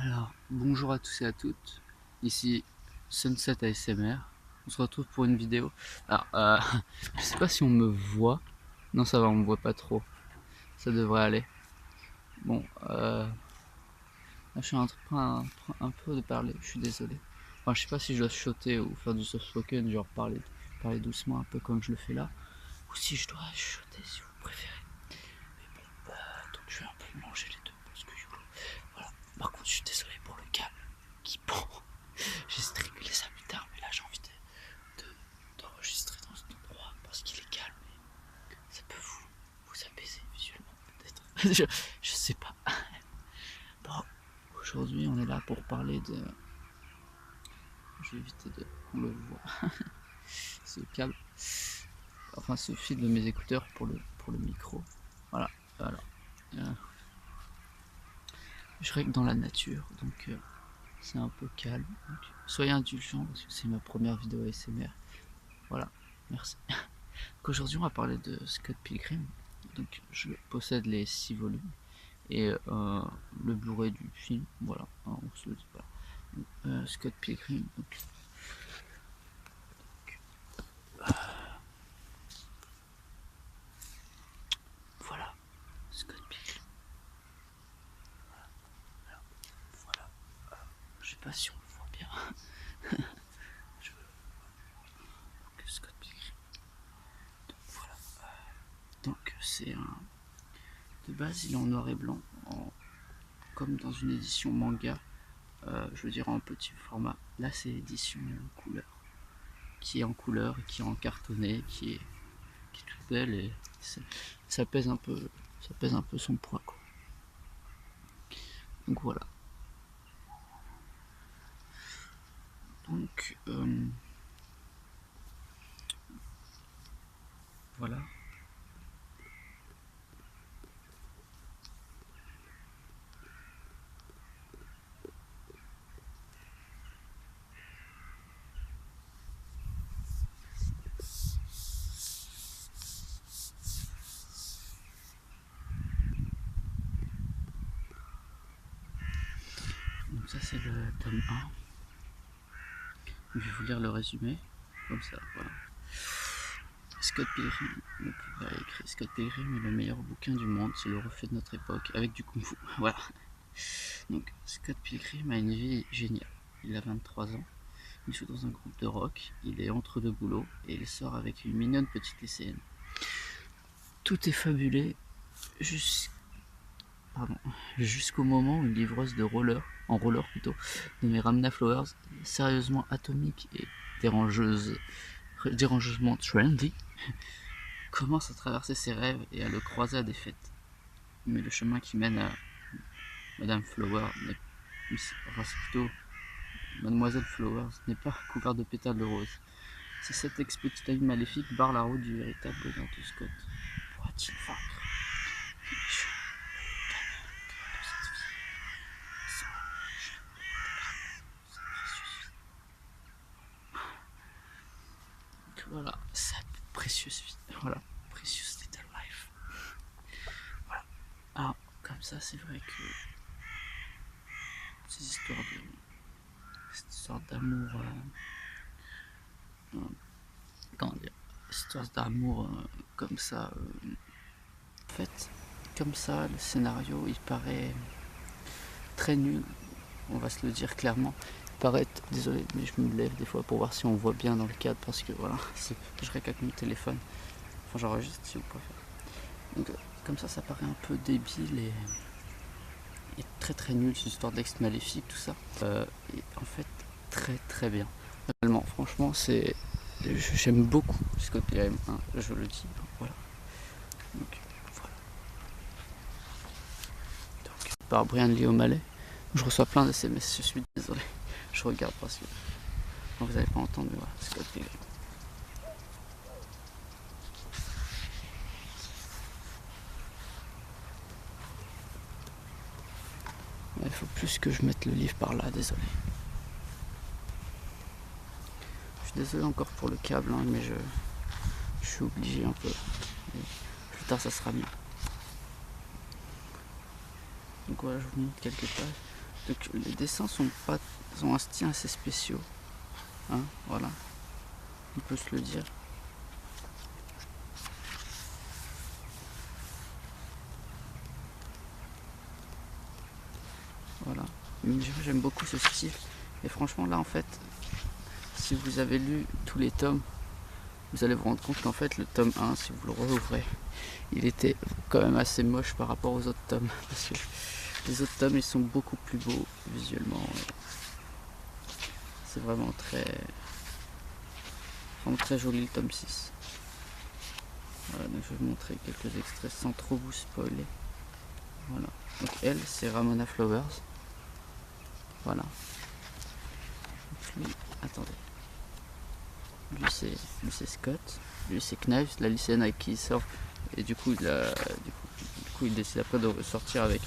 Alors, bonjour à tous et à toutes, ici Sunset ASMR, on se retrouve pour une vidéo. Alors, je sais pas si on me voit, non ça va, on me voit pas trop, ça devrait aller. Bon, là, je suis en train un peu de parler, je suis désolé. Enfin, je sais pas si je dois chuchoter ou faire du soft spoken, genre parler doucement un peu comme je le fais là, ou si je dois chuchoter si vous préférez. Mais bon, donc je vais un peu mélanger les deux parce que YOLO. Voilà, par contre je suis désolé pour le câble qui pend. J'ai stricté ça plus tard, mais là j'ai envie d'enregistrer dans cet endroit parce qu'il est calme et ça peut vous apaiser visuellement peut-être. je sais pas. Bon, aujourd'hui on est là pour parler de. Je vais éviter de qu'on le voit. Ce câble. Enfin ce fil de mes écouteurs pour le micro. Voilà. Alors. Je règle dans la nature, donc c'est un peu calme. Donc, soyez indulgents parce que c'est ma première vidéo ASMR. Voilà, merci. Donc aujourd'hui on va parler de Scott Pilgrim. Donc je possède les 6 volumes et le Blu-ray du film. Voilà, on se le dit pas. Scott Pilgrim. Donc, voilà, Scott Pilgrim. Voilà. Je sais pas si on le voit bien. Donc, Scott Pilgrim. Donc voilà. Donc c'est un. De base il est en noir et blanc, comme dans une édition manga. Je veux dire en petit format. Là c'est l'édition couleur, qui est en couleur, qui est en cartonné, qui est toute belle et ça pèse un peu, son poids quoi. Donc voilà. Donc voilà. Donc ça c'est le tome 1. Je vais vous lire le résumé, comme ça, voilà. Scott Pilgrim, donc il a écrit Scott Pilgrim est le meilleur bouquin du monde, c'est le reflet de notre époque, avec du kung-fu, voilà. Donc Scott Pilgrim a une vie géniale, il a 23 ans, il joue dans un groupe de rock, il est entre deux boulots, et il sort avec une mignonne petite lycéenne. Tout est fabulé, jusqu'au moment où une livreuse de en roller plutôt, nommée Ramna Flowers, sérieusement atomique et dérangeusement trendy, commence à traverser ses rêves et à le croiser à des fêtes. Mais le chemin qui mène à Madame Flowers c'est plutôt Mademoiselle Flowers n'est pas couvert de pétales de rose. C'est cette expéditive maléfique barre la route du véritable bonheur de Scott. Pourra-t-il vaincre voilà, cette précieuse vie. Voilà, precious little life. Voilà. Alors, comme ça, c'est vrai que ces cette histoire d'amour, comment dire, histoire d'amour comme ça. En fait, comme ça, le scénario, il paraît très nul. On va se le dire clairement. Désolé, mais je me lève des fois pour voir si on voit bien dans le cadre parce que voilà, je règle avec mon téléphone. Enfin, j'enregistre si vous préférez. Donc, comme ça paraît un peu débile et très très nul, cette histoire d'ex maléfique, tout ça. Et en fait, très très bien. Réellement, franchement, j'aime beaucoup Scott Pilgrim, hein, je le dis. Voilà. Donc, voilà. Donc, par Brian Lee O'Malley, je reçois plein de SMS, je suis désolé. Je regarde parce que vous n'avez pas entendu, voilà, Scott Pilgrim. Il faut plus que je mette le livre par là, désolé. Je suis désolé encore pour le câble, hein, mais je suis obligé un peu. Et plus tard, ça sera mieux. Donc voilà, je vous montre quelques pages. Donc les dessins sont ont un style assez spéciaux. Hein, voilà. On peut se le dire. Voilà. J'aime beaucoup ce style. Et franchement là en fait, si vous avez lu tous les tomes, vous allez vous rendre compte qu'en fait le tome 1, si vous le rouvrez, il était quand même assez moche par rapport aux autres tomes. Parce que les autres tomes ils sont beaucoup plus beaux visuellement. C'est vraiment très joli le tome 6. Voilà, donc je vais vous montrer quelques extraits sans trop vous spoiler. Voilà. Donc elle c'est Ramona Flowers. Voilà. Donc lui, attendez. Lui c'est Scott. Lui c'est Knives, la lycéenne avec qui il sort. Et du coup il décide après de sortir avec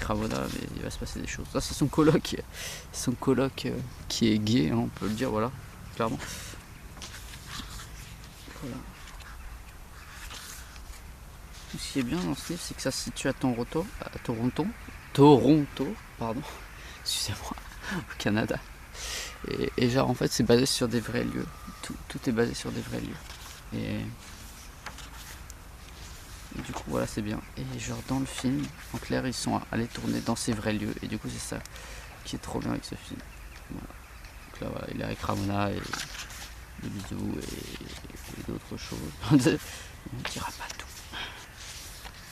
Ramona, mais il va se passer des choses. Ça c'est son coloc qui est gay, hein, on peut le dire, voilà, clairement. Voilà. Tout ce qui est bien dans ce livre, c'est que ça se situe à Toronto, pardon, excusez-moi, au Canada. Et genre en fait c'est basé sur des vrais lieux. Tout est basé sur des vrais lieux. Et du coup voilà c'est bien. Et genre dans le film, en clair ils sont allés tourner dans ces vrais lieux. Et du coup c'est ça qui est trop bien avec ce film. Voilà. Donc là voilà, il est avec Ramona et des bisous et d'autres choses. On ne dira pas tout.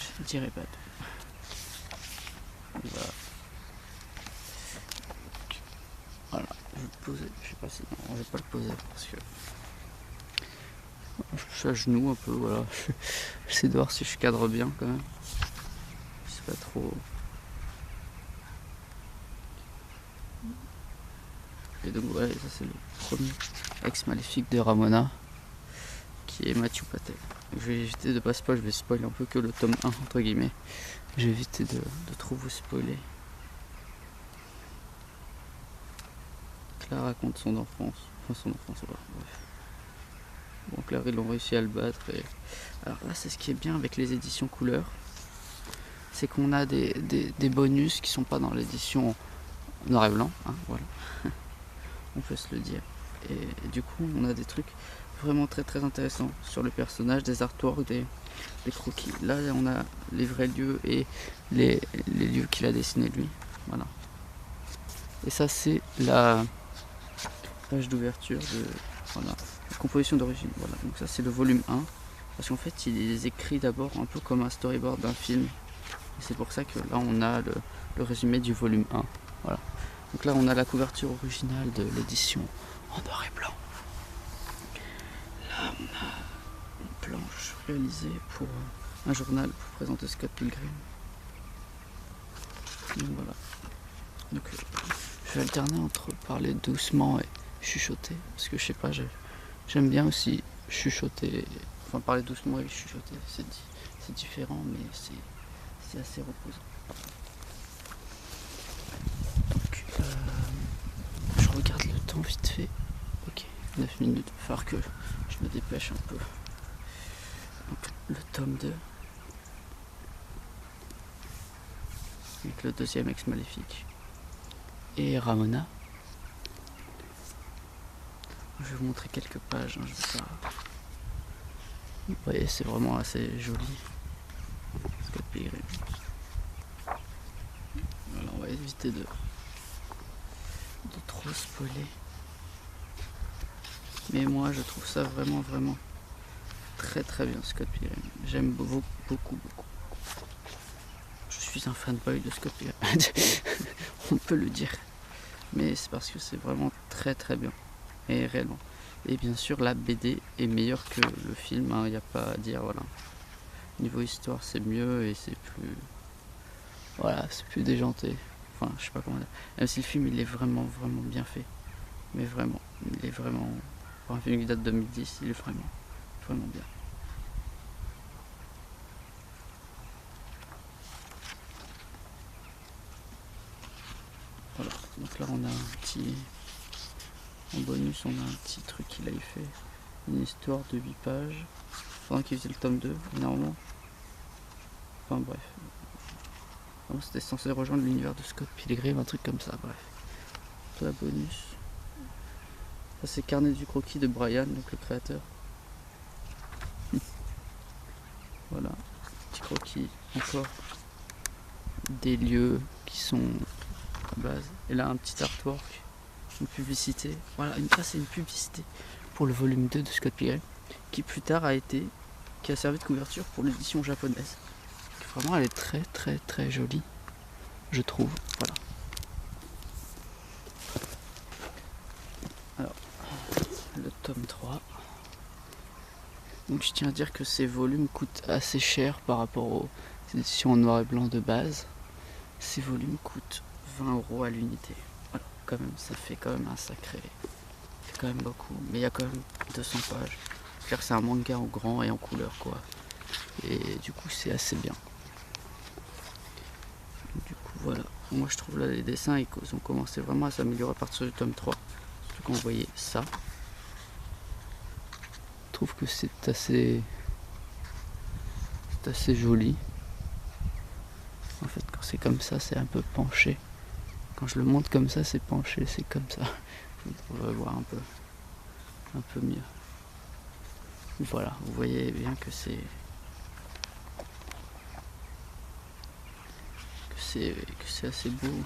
Je ne dirai pas tout. Voilà. Voilà. Je vais le poser. Je sais pas si. Non, je vais pas le poser parce que. Je suis à genoux un peu, voilà. J'essaie de voir si je cadre bien quand même. Je sais pas trop. Et donc voilà, ça c'est le premier ex-maléfique de Ramona, qui est Matthew Patel. Je vais éviter de pas spoiler, je vais spoiler un peu que le tome 1 entre guillemets. Je vais éviter de trop vous spoiler. Claire raconte son enfance, voilà, bref. Bon, Claire ils l'ont réussi à le battre. Alors là c'est ce qui est bien avec les éditions couleurs, c'est qu'on a des bonus qui sont pas dans l'édition noir et blanc, hein, voilà. On peut se le dire. Et du coup on a des trucs vraiment très intéressants sur le personnage, des artworks, des croquis. Là on a les vrais lieux et les lieux qu'il a dessinés lui. Voilà. Et ça c'est la page d'ouverture de voilà, la composition d'origine. Voilà. Donc ça c'est le volume 1. Parce qu'en fait il les écrit d'abord un peu comme un storyboard d'un film. Et c'est pour ça que là on a le résumé du volume 1. Voilà. Donc là on a la couverture originale de l'édition en noir et blanc. Là on a une planche réalisée pour un journal pour présenter Scott Pilgrim. Donc voilà. Donc je vais alterner entre parler doucement et chuchoter. Parce que je sais pas, j'aime bien aussi chuchoter. Enfin parler doucement et chuchoter. C'est différent mais c'est assez reposant. Donc je regarde le temps vite fait. Ok, 9 minutes, il va falloir que je me dépêche un peu. Donc le tome 2. Avec le deuxième ex-maléfique. Et Ramona. Je vais vous montrer quelques pages. Hein, je vais pas... Vous voyez, c'est vraiment assez joli. Voilà, on va éviter de trop spoiler. Mais moi, je trouve ça vraiment très bien, Scott Pilgrim. J'aime beaucoup. Je suis un fanboy de Scott Pilgrim. On peut le dire. Mais c'est parce que c'est vraiment très bien. Et réellement. Et bien sûr, la BD est meilleure que le film. Il n'y a pas à dire, voilà. Niveau histoire, c'est mieux et c'est plus... Voilà, c'est plus déjanté. Enfin, je sais pas comment dire. Même si le film, il est vraiment bien fait. Mais vraiment, il est vraiment... Pour un film qui date de 2010, il est vraiment bien. Voilà, donc là on a un petit... En bonus, on a un petit truc qu'il a fait. Une histoire de 8 pages. Pendant qu'il faisait le tome 2, énormément. Enfin bref. Vraiment, c'était censé rejoindre l'univers de Scott Pilgrim, un truc comme ça, bref. La bonus. Ça c'est carnet du croquis de Brian, donc le créateur. Voilà, petit croquis, encore des lieux qui sont à base. Et là un petit artwork, une publicité. Voilà, ça c'est une publicité pour le volume 2 de Scott Pilgrim, qui plus tard qui a servi de couverture pour l'édition japonaise. Vraiment elle est très très très jolie, je trouve. Voilà. Alors, le tome 3. Donc je tiens à dire que ces volumes coûtent assez cher par rapport aux éditions en noir et blanc de base. Ces volumes coûtent 20 € à l'unité. Voilà, quand même, ça fait quand même un sacré. C'est quand même beaucoup. Mais il y a quand même 200 pages. C'est clair que c'est un manga en grand et en couleur, quoi. Et du coup, c'est assez bien. Du coup, voilà. Moi, je trouve là, les dessins, ils ont commencé vraiment à s'améliorer à partir du tome 3. Surtout quand vous voyez ça. Je trouve que c'est assez joli. En fait, quand c'est comme ça, c'est un peu penché. Quand je le monte comme ça, c'est penché, c'est comme ça. On va voir un peu mieux. Voilà, vous voyez bien que c'est assez beau.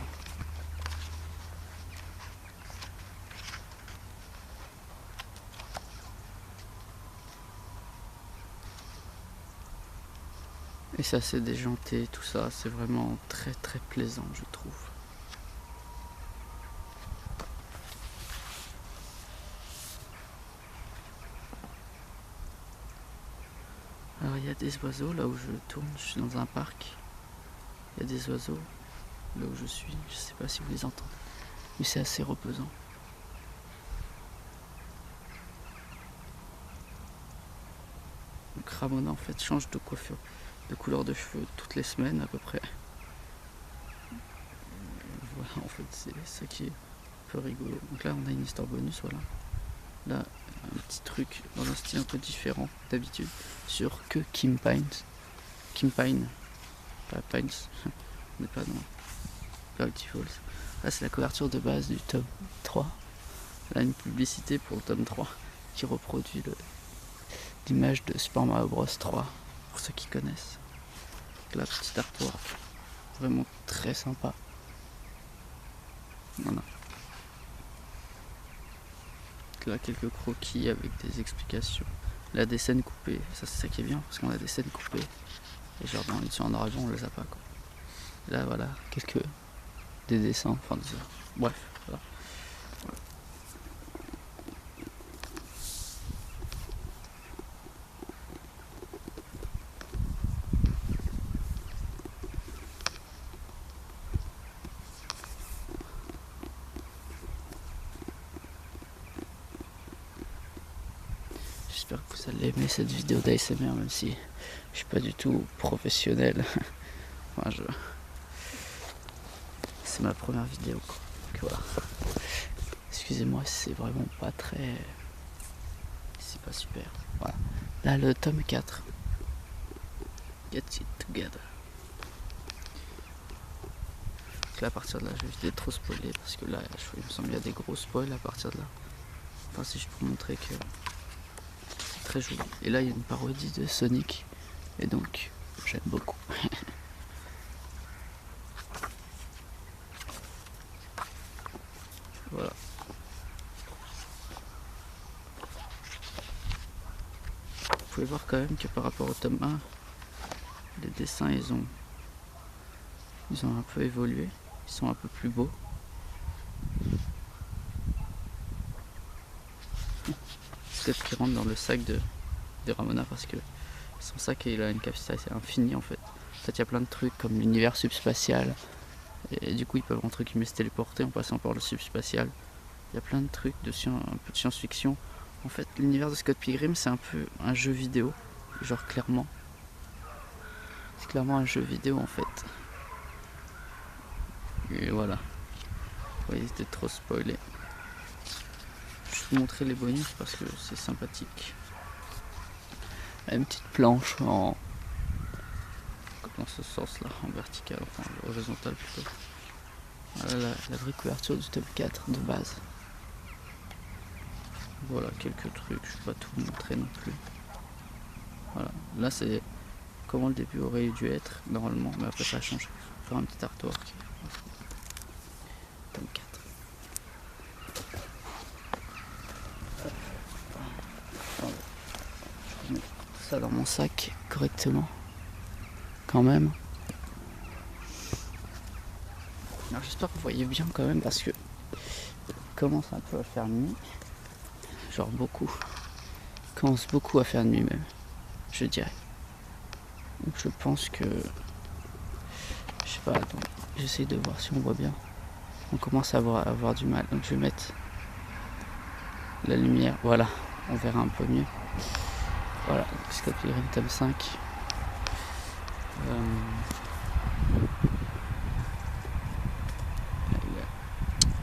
Et c'est assez déjanté, tout ça, c'est vraiment très très plaisant, je trouve. Alors il y a des oiseaux là où je tourne, je suis dans un parc. Il y a des oiseaux là où je suis, je sais pas si vous les entendez, mais c'est assez reposant. Donc Ramona en fait change de coiffure, de couleur de cheveux toutes les semaines à peu près. Voilà, en fait c'est ça qui est un peu rigolo. Donc là on a une histoire bonus, voilà. Là un petit truc dans un style un peu différent d'habitude sur que Kim Pine, pas Pines, on n'est pas dans Gravity Falls. Là c'est la couverture de base du tome 3. Là une publicité pour le tome 3 qui reproduit l'image de Super Mario Bros 3 pour ceux qui connaissent. La petite artwork, vraiment très sympa. Voilà. Là quelques croquis avec des explications. Là des scènes coupées, ça c'est ça qui est bien parce qu'on a des scènes coupées. Et genre dans l'édition en arrivant on les a pas quoi. Là voilà, des dessins, enfin des... bref, voilà. J'espère que vous allez aimer cette vidéo d'ASMR même si je suis pas du tout professionnel. Enfin, c'est ma première vidéo quoi. Donc voilà. Excusez-moi, c'est vraiment pas très... c'est pas super. Voilà. Là le tome 4. Get it together. Donc là à partir de là je vais éviter de trop spoiler parce que là il me semble qu'il y a des gros spoils à partir de là. Enfin si je peux montrer que c'est très joli. Et là il y a une parodie de Sonic. Et donc j'aime beaucoup. Voilà. Vous pouvez voir quand même que par rapport au tome 1, les dessins ils ont un peu évolué. Ils sont un peu plus beaux. Scott qui rentre dans le sac de Ramona parce que son sac il a une capacité assez infinie en fait. En fait il y a plein de trucs comme l'univers subspatial. Et du coup ils peuvent entre guillemets se téléporter en passant par le subspatial. Il y a plein de trucs un peu de science-fiction. En fait l'univers de Scott Pilgrim c'est un peu un jeu vidéo. Genre clairement. C'est clairement un jeu vidéo en fait. Et voilà. Faut éviter de trop spoiler. Je vais vous montrer les bonus parce que c'est sympathique. Une petite planche en ce sens-là, en vertical, enfin horizontal plutôt. Voilà la vraie couverture du tome 4 de base. Voilà quelques trucs, je vais pas tout vous montrer non plus. Voilà, là c'est comment le début aurait dû être normalement, mais après ça a changé. Je vais faire un petit artwork. Tome 4. Je mets ça dans mon sac correctement. Quand même. Alors j'espère que vous voyez bien quand même parce que commence un peu à faire nuit. Genre beaucoup. Commence beaucoup à faire nuit même. Je dirais. Donc je pense que. Je sais pas, attends. J'essaie de voir si on voit bien. On commence à avoir du mal. Donc je vais mettre la lumière. Voilà. On verra un peu mieux. Voilà. Scott Pilgrim tome 5.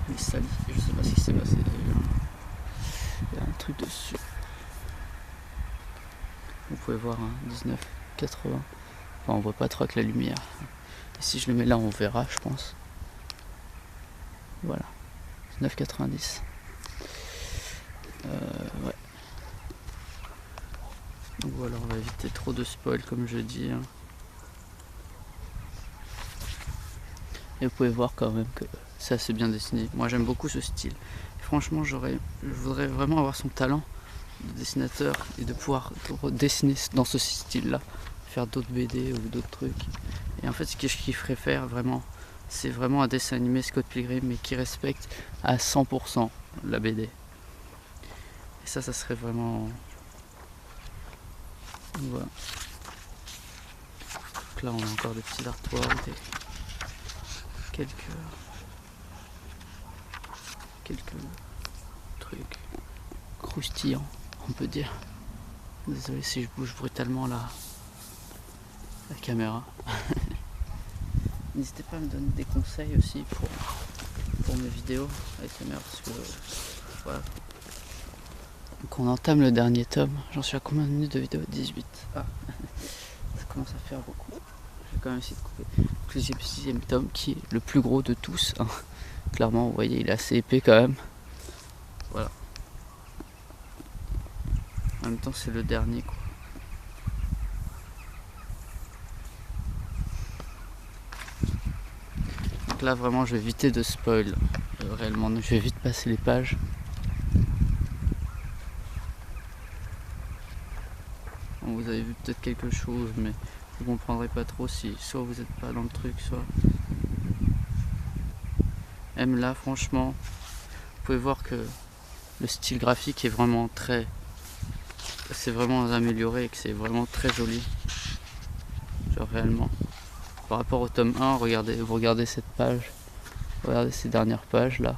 Il est sali. Je sais pas ce qui s'est passé. Il y a un truc dessus. Vous pouvez voir hein, 19,80. Enfin, on voit pas trop avec la lumière. Et si je le mets là, on verra, je pense. Voilà. 19,90. Ouais. Donc voilà, on va éviter trop de spoil comme je dis. Hein. Et vous pouvez voir quand même que c'est assez bien dessiné. Moi j'aime beaucoup ce style. Et franchement, je voudrais vraiment avoir son talent de dessinateur et de pouvoir dessiner dans ce style-là, faire d'autres BD ou d'autres trucs. Et en fait, ce que je kifferais faire vraiment, c'est vraiment un dessin animé Scott Pilgrim, mais qui respecte à 100% la BD. Et ça serait vraiment. Voilà. Donc là, on a encore des petits artworks, quelques trucs croustillants, on peut dire. Désolé si je bouge brutalement la caméra. N'hésitez pas à me donner des conseils aussi pour mes vidéos avec la caméra parce que voilà. Donc on entame le dernier tome. J'en suis à combien de minutes de vidéo? 18. Ah, ça commence à faire beaucoup. Je vais quand même essayer de couper. Donc le 6e tome qui est le plus gros de tous. Hein. Clairement, vous voyez, il est assez épais quand même. Voilà. En même temps, c'est le dernier quoi. Donc là, vraiment, je vais éviter de spoil. Réellement, je vais vite passer les pages. Bon, vous avez vu peut-être quelque chose, mais vous comprendrez pas trop si soit vous n'êtes pas dans le truc, soit. Même là, franchement, vous pouvez voir que le style graphique est vraiment très. C'est vraiment amélioré et que c'est vraiment très joli. Genre réellement. Par rapport au tome 1, vous regardez cette page. Regardez ces dernières pages là.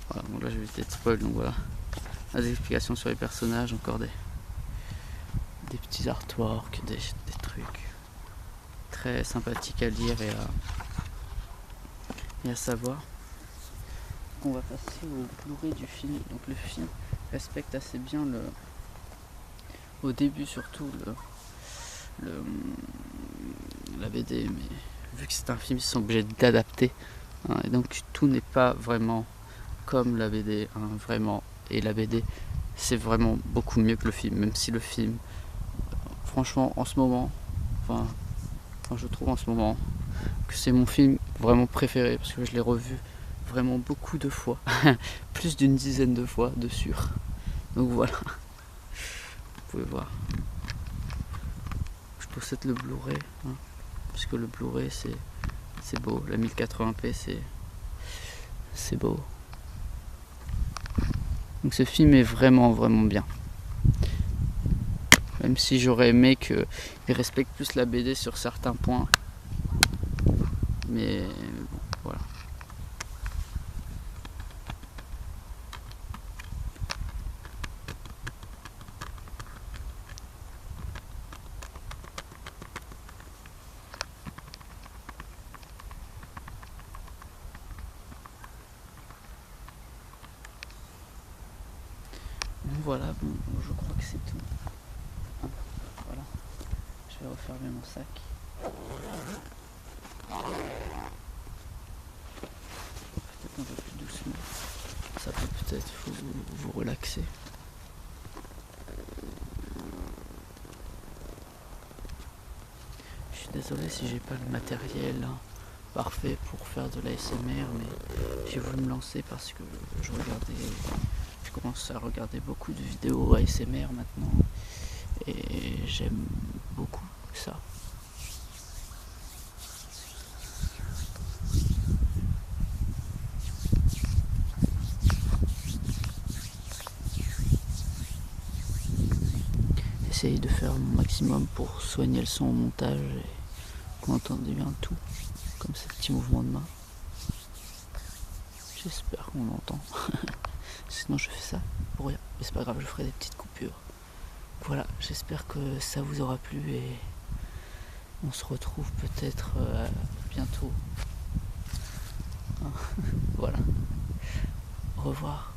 Voilà, bon là je vais éviter de spoil, donc voilà. Des explications sur les personnages, encore des petits artworks, des trucs très sympathiques à lire et à savoir. On va passer au Blu-ray du film. Donc le film respecte assez bien au début surtout la BD, mais vu que c'est un film, ils sont obligés d'adapter. Hein, et donc tout n'est pas vraiment comme la BD, hein, vraiment. Et la BD, c'est vraiment beaucoup mieux que le film, même si le film, franchement, en ce moment, enfin je trouve en ce moment que c'est mon film vraiment préféré parce que je l'ai revu vraiment beaucoup de fois, plus d'une dizaine de fois de sûr. Donc voilà, vous pouvez voir. Je possède le Blu-ray, hein, parce que le Blu-ray c'est beau, la 1080p c'est beau. Donc ce film est vraiment bien. Même si j'aurais aimé qu'il respecte plus la BD sur certains points. Mais bon, voilà. Donc voilà, bon, je crois que c'est tout. Voilà. Je vais refermer mon sac. Peut-être un peu plus doucement. Ça peut peut-être vous relaxer. Je suis désolé si j'ai pas le matériel parfait pour faire de l'ASMR, mais j'ai voulu me lancer parce que je commence à regarder beaucoup de vidéos ASMR maintenant et j'aime beaucoup ça. J'essaye de faire mon maximum pour soigner le son au montage et qu'on entende bien tout, comme ces petits mouvements de main. J'espère qu'on l'entend. Sinon je fais ça pour rien. Mais c'est pas grave, je ferai des petites coupures. Voilà, j'espère que ça vous aura plu et on se retrouve peut-être bientôt. Voilà. Au revoir.